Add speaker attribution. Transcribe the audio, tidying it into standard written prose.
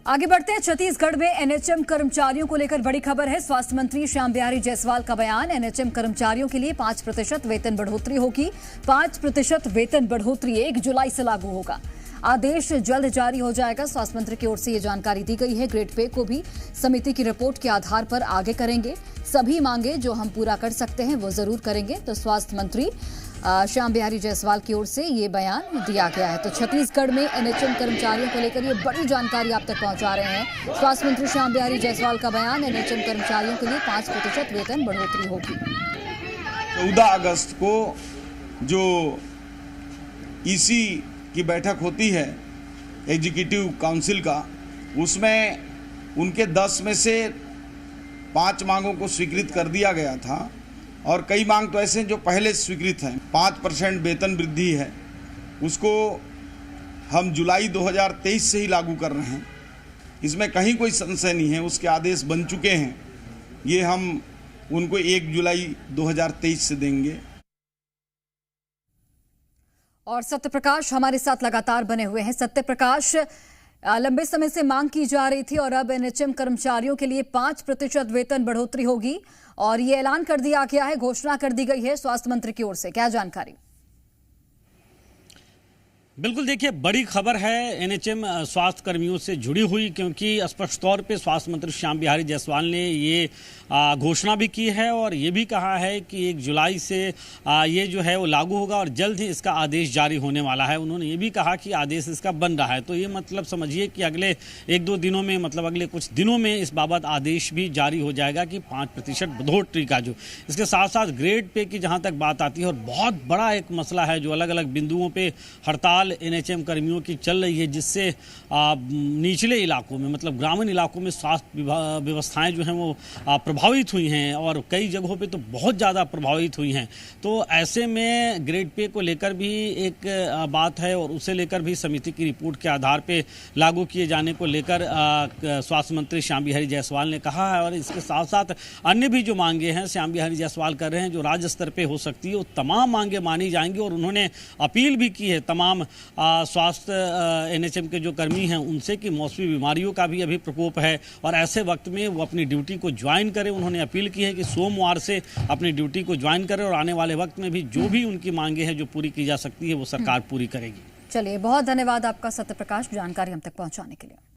Speaker 1: आगे बढ़ते हैं। छत्तीसगढ़ में एनएचएम कर्मचारियों को लेकर बड़ी खबर है। स्वास्थ्य मंत्री श्याम बिहारी जायसवाल का बयान। एनएचएम कर्मचारियों के लिए 5% वेतन बढ़ोतरी होगी। 5% वेतन बढ़ोतरी 1 जुलाई से लागू होगा। आदेश जल्द जारी हो जाएगा। स्वास्थ्य मंत्री की ओर से ये जानकारी दी गई है। ग्रेड पे को भी समिति की रिपोर्ट के आधार पर आगे करेंगे। सभी मांगे जो हम पूरा कर सकते हैं वो जरूर करेंगे। तो स्वास्थ्य मंत्री श्याम बिहारी जायसवाल की ओर से ये बयान दिया गया है। तो छत्तीसगढ़ में एनएचएम कर्मचारियों को लेकर ये बड़ी जानकारी आप तक पहुंचा रहे हैं। स्वास्थ्य मंत्री श्याम बिहारी जायसवाल का बयान। एनएचएम कर्मचारियों के लिए 5% वेतन बढ़ोतरी होगी।
Speaker 2: 14 अगस्त को जो ईसी की बैठक होती है एग्जीक्यूटिव काउंसिल का, उसमें उनके 10 में से 5 मांगों को स्वीकृत कर दिया गया था और कई मांग तो ऐसे हैं जो पहले स्वीकृत हैं। 5% वेतन वृद्धि है, उसको हम जुलाई 2023 से ही लागू कर रहे हैं। इसमें कहीं कोई संशय नहीं है। उसके आदेश बन चुके हैं। ये हम उनको 1 जुलाई 2023 से देंगे।
Speaker 1: और सत्यप्रकाश हमारे साथ लगातार बने हुए हैं। सत्यप्रकाश, लंबे समय से मांग की जा रही थी और अब एनएचएम कर्मचारियों के लिए 5% वेतन बढ़ोतरी होगी और ये ऐलान कर दिया गया है, घोषणा कर दी गई है स्वास्थ्य मंत्री की ओर से। क्या जानकारी?
Speaker 3: बिल्कुल, देखिए बड़ी खबर है एनएचएम स्वास्थ्य कर्मियों से जुड़ी हुई, क्योंकि स्पष्ट तौर पे स्वास्थ्य मंत्री श्याम बिहारी जायसवाल ने ये घोषणा भी की है और ये भी कहा है कि 1 जुलाई से ये जो है वो लागू होगा और जल्द ही इसका आदेश जारी होने वाला है। उन्होंने ये भी कहा कि आदेश इसका बन रहा है। तो ये मतलब समझिए कि अगले 1-2 दिनों में, मतलब अगले कुछ दिनों में इस बाबत आदेश भी जारी हो जाएगा कि 5% बढ़ोतरी का जो। इसके साथ साथ ग्रेड पे की जहाँ तक बात आती है, और बहुत बड़ा एक मसला है जो अलग अलग बिंदुओं पर हड़ताल एनएचएम कर्मियों की चल रही है, जिससे निचले इलाकों में, मतलब ग्रामीण इलाकों में स्वास्थ्य व्यवस्थाएं जो हैं वो प्रभावित हुई हैं और कई जगहों पे तो बहुत ज़्यादा प्रभावित हुई हैं। तो ऐसे में ग्रेड पे को लेकर भी एक बात है और उसे लेकर भी समिति की रिपोर्ट के आधार पे लागू किए जाने को लेकर स्वास्थ्य मंत्री श्याम बिहारी जायसवाल ने कहा है। और इसके साथ साथ अन्य भी जो मांगे हैं श्याम बिहारी जायसवाल कर रहे हैं, जो राज्य स्तर पर हो सकती है, वो तमाम मांगे मानी जाएंगी। और उन्होंने अपील भी की है तमाम स्वास्थ्य एनएचएम के जो कर्मी हैं उनसे कि मौसमी बीमारियों का भी अभी प्रकोप है और ऐसे वक्त में वो अपनी ड्यूटी को ज्वाइन करें। उन्होंने अपील की है कि सोमवार से अपनी ड्यूटी को ज्वाइन करें और आने वाले वक्त में भी जो भी उनकी मांगे हैं जो पूरी की जा सकती है वो सरकार पूरी करेगी।
Speaker 1: चलिए, बहुत धन्यवाद आपका सत्यप्रकाश, जानकारी हम तक पहुंचाने के लिए।